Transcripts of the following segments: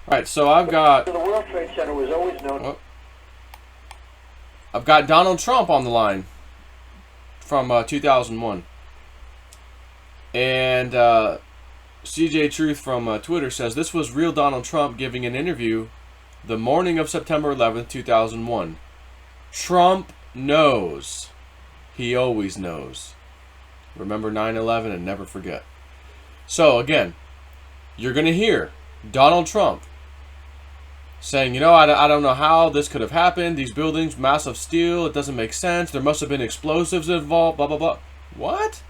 All right, so I've got The World Trade Center was always known. oh, I've got Donald Trump on the line from 2001, and CJ Truth from Twitter says this was real Donald Trump giving an interview the morning of September 11th, 2001. Trump knows. He always knows. Remember 9/11 and never forget. So again, you're going to hear Donald Trump saying, I don't know how this could have happened. These buildings, massive steel, it doesn't make sense. There must have been explosives involved, blah, blah, blah. What?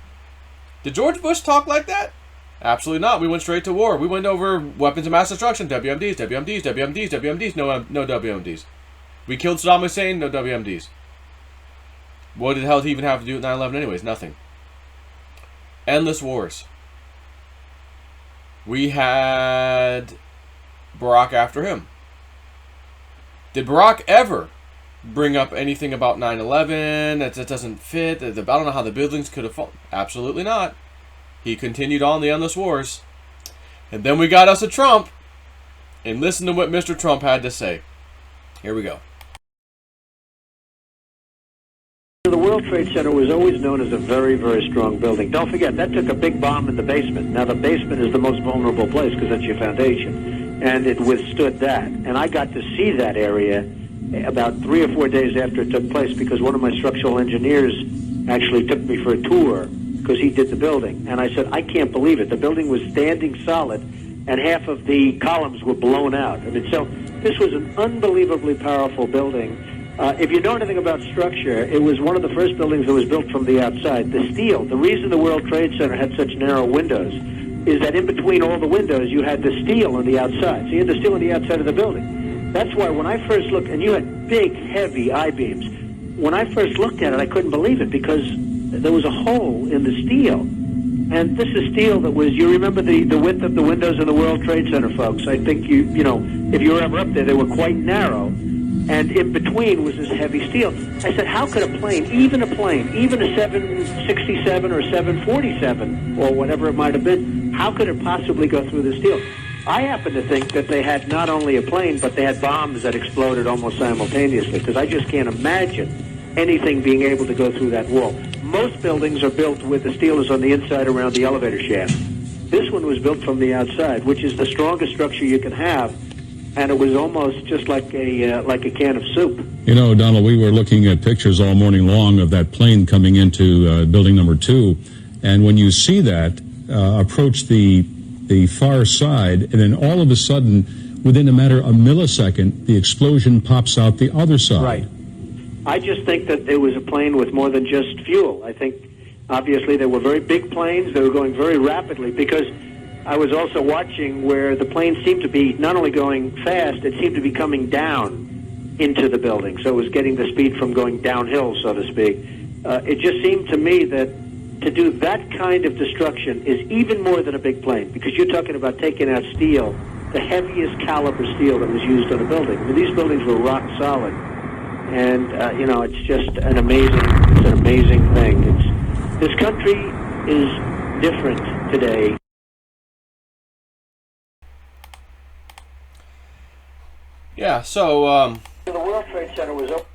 Did George Bush talk like that? Absolutely not. We went straight to war. We went over weapons of mass destruction, WMDs, WMDs, WMDs, WMDs, no WMDs. We killed Saddam Hussein, no WMDs. What the hell did he even have to do with 9/11 anyways? Nothing. Endless wars. We had Barack after him. Did Barack ever bring up anything about 9/11? That doesn't fit. I don't know how the buildings could have fallen. Absolutely not. He continued on the endless wars. And then we got us a Trump. And listen to what Mr. Trump had to say. Here we go. The World Trade Center was always known as a very, very strong building. Don't forget, that took a big bomb in the basement. Now, the basement is the most vulnerable place because that's your foundation. And it withstood that. And I got to see that area about 3 or 4 days after it took place because one of my structural engineers actually took me for a tour because he did the building. And I said, I can't believe it. The building was standing solid and half of the columns were blown out. I mean, so this was an unbelievably powerful building. If you know anything about structure, it was one of the first buildings that was built from the outside. The steel, the reason the World Trade Center had such narrow windows is that in between all the windows you had the steel on the outside. So you had the steel on the outside of the building. That's why when I first looked, and you had big, heavy I-beams, when I first looked at it, I couldn't believe it because there was a hole in the steel. And this is steel that was, you remember the width of the windows in the World Trade Center, folks. I think you know, if you were ever up there, they were quite narrow. And in between was this heavy steel. I said, how could a plane, even a 767 or 747 or whatever it might have been, how could it possibly go through the steel? I happen to think that they had not only a plane, but they had bombs that exploded almost simultaneously, because I just can't imagine anything being able to go through that wall. Most buildings are built with the steel is on the inside around the elevator shaft. This one was built from the outside, which is the strongest structure you can have. And it was almost just like a can of soup. You know, Donald, we were looking at pictures all morning long of that plane coming into building number 2, and when you see that approach the far side, and then all of a sudden, within a matter of a millisecond, the explosion pops out the other side. Right. I just think that it was a plane with more than just fuel. I think, obviously, they were very big planes. They were going very rapidly because I was also watching where the plane seemed to be not only going fast, it seemed to be coming down into the building. So it was getting the speed from going downhill, so to speak. It just seemed to me that to do that kind of destruction is even more than a big plane, because you're talking about taking out steel, the heaviest caliber steel that was used on a building. I mean, these buildings were rock solid. And, you know, it's just an amazing thing. This country is different today. Yeah, so The World Trade Center was open.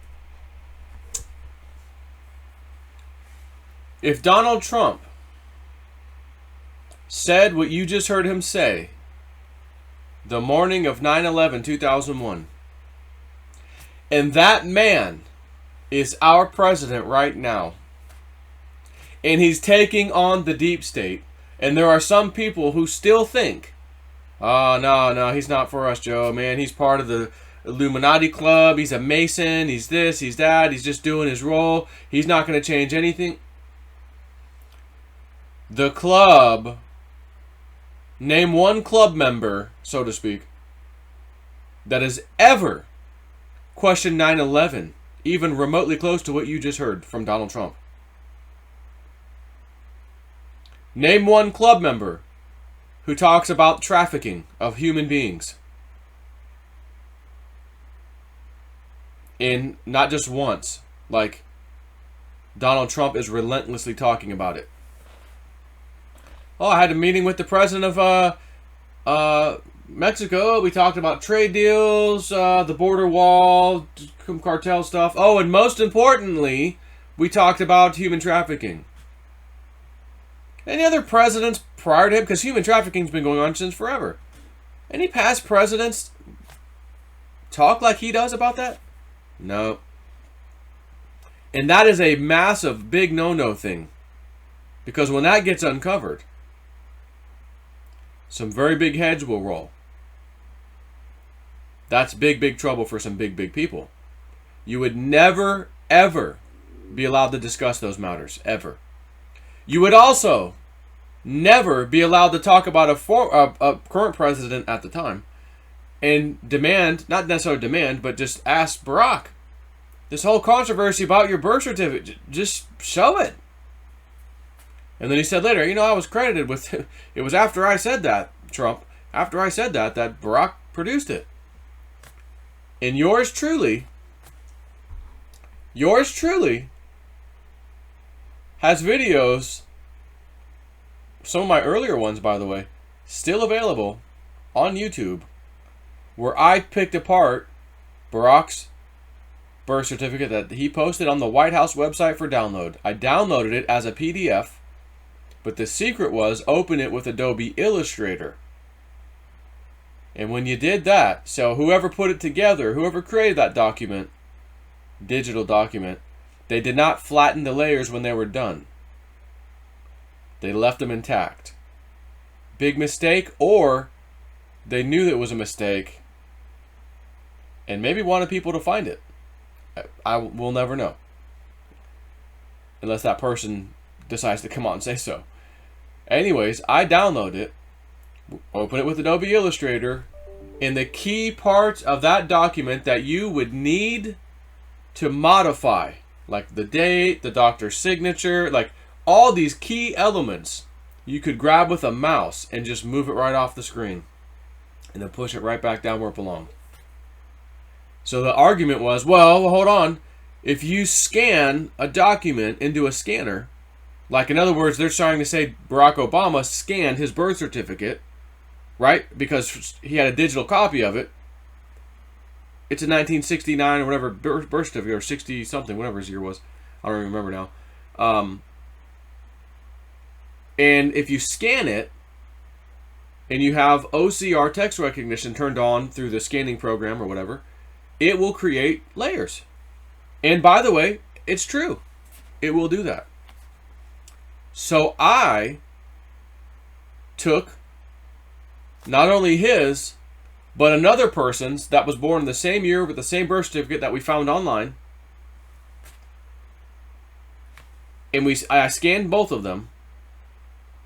if Donald Trump said what you just heard him say the morning of 9/11, 2001, and that man is our president right now, and he's taking on the deep state, and there are some people who still think, oh, no, he's not for us, Joe, man. He's part of the Illuminati club. He's a Mason. He's this, he's that. He's just doing his role. He's not going to change anything. The club, name one club member, so to speak, that has ever questioned 9/11, even remotely close to what you just heard from Donald Trump. Name one club member who talks about trafficking of human beings. And not just once, like Donald Trump is relentlessly talking about it. Oh, I had a meeting with the president of Mexico, we talked about trade deals, the border wall, cartel stuff. Oh, and most importantly, we talked about human trafficking. Any other presidents prior to him? Because human trafficking's been going on since forever. Any past presidents talk like he does about that? No. And that is a massive, big no-no thing. Because when that gets uncovered, some very big heads will roll. That's big, big trouble for some big, big people. You would never, ever be allowed to discuss those matters. Ever. You would also never be allowed to talk about a current president at the time and demand, not necessarily demand, but just ask Barack, this whole controversy about your birth certificate, just show it. And then he said later, I was credited with, it was after I said that, Trump, after I said that Barack produced it. And yours truly has videos, some of my earlier ones, by the way, still available on YouTube, where I picked apart Barack's birth certificate that he posted on the White House website for download. I downloaded it as a PDF, but the secret was open it with Adobe Illustrator. And when you did that, so whoever put it together, whoever created that document, digital document, they did not flatten the layers when they were done. They left them intact. Big mistake, or they knew that it was a mistake and maybe wanted people to find it. I will never know. Unless that person decides to come on and say so. Anyways, I download it, open it with Adobe Illustrator, and the key parts of that document that you would need to modify, like the date, the doctor's signature, like all these key elements, you could grab with a mouse and just move it right off the screen and then push it right back down where it belonged. So the argument was, well, hold on. If you scan a document into a scanner, like in other words, they're trying to say Barack Obama scanned his birth certificate, right? Because he had a digital copy of it. It's a 1969 or whatever birth certificate, or 60 something, whatever his year was. I don't even remember now. And if you scan it, and you have OCR text recognition turned on through the scanning program or whatever, it will create layers. And by the way, it's true. It will do that. So I took not only his, but another person's that was born in the same year with the same birth certificate that we found online. And I scanned both of them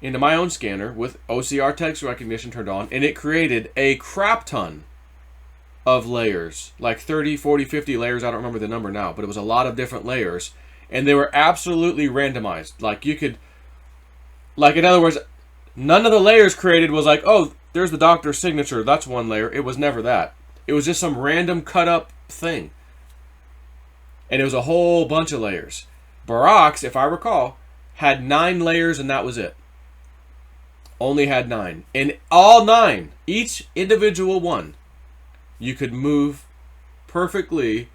into my own scanner with OCR text recognition turned on, and it created a crap ton of layers, like 30, 40, 50 layers. I don't remember the number now, but it was a lot of different layers, and they were absolutely randomized. Like you could, like in other words, none of the layers created was like, oh, there's the doctor's signature, that's one layer. It was never that. It was just some random cut up thing. And it was a whole bunch of layers. Barack's, if I recall, had 9 layers and that was it. Only had 9. And all 9, each individual one, you could move perfectly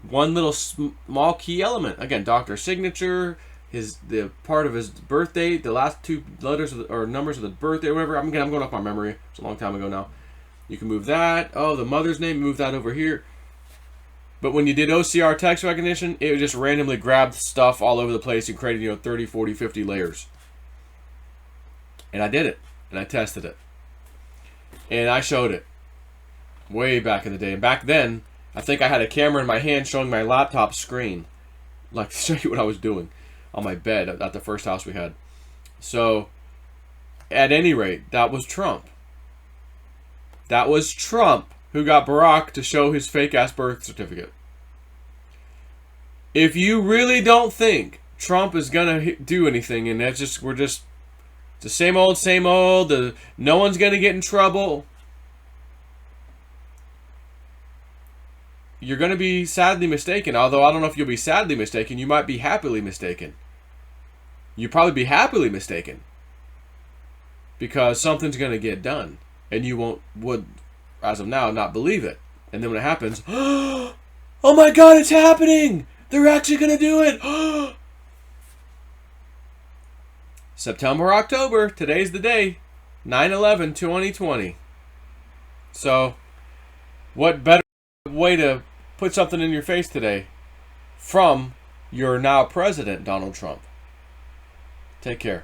one little small key element. Again, doctor's signature, the part of his birth date, the last 2 letters or numbers of the birthday, or whatever. I'm going off my memory. It's a long time ago now. You can move that. Oh, the mother's name, move that over here. But when you did OCR text recognition, it would just randomly grab stuff all over the place and created, 30, 40, 50 layers. And I did it. And I tested it. And I showed it. Way back in the day. And back then, I think I had a camera in my hand showing my laptop screen. Like to show you what I was doing on my bed at the first house we had. So, at any rate, that was Trump. That was Trump who got Barack to show his fake-ass birth certificate. If you really don't think Trump is going to do anything, and we're just the same old, no one's going to get in trouble, you're going to be sadly mistaken. Although I don't know if you'll be sadly mistaken, you might be happily mistaken. You'll probably be happily mistaken. Because something's going to get done. and you would, as of now, not believe it. And then when it happens, oh my God, it's happening! They're actually going to do it! September, October, today's the day. 9/11/2020. So, what better way to put something in your face today from your now president, Donald Trump? Take care.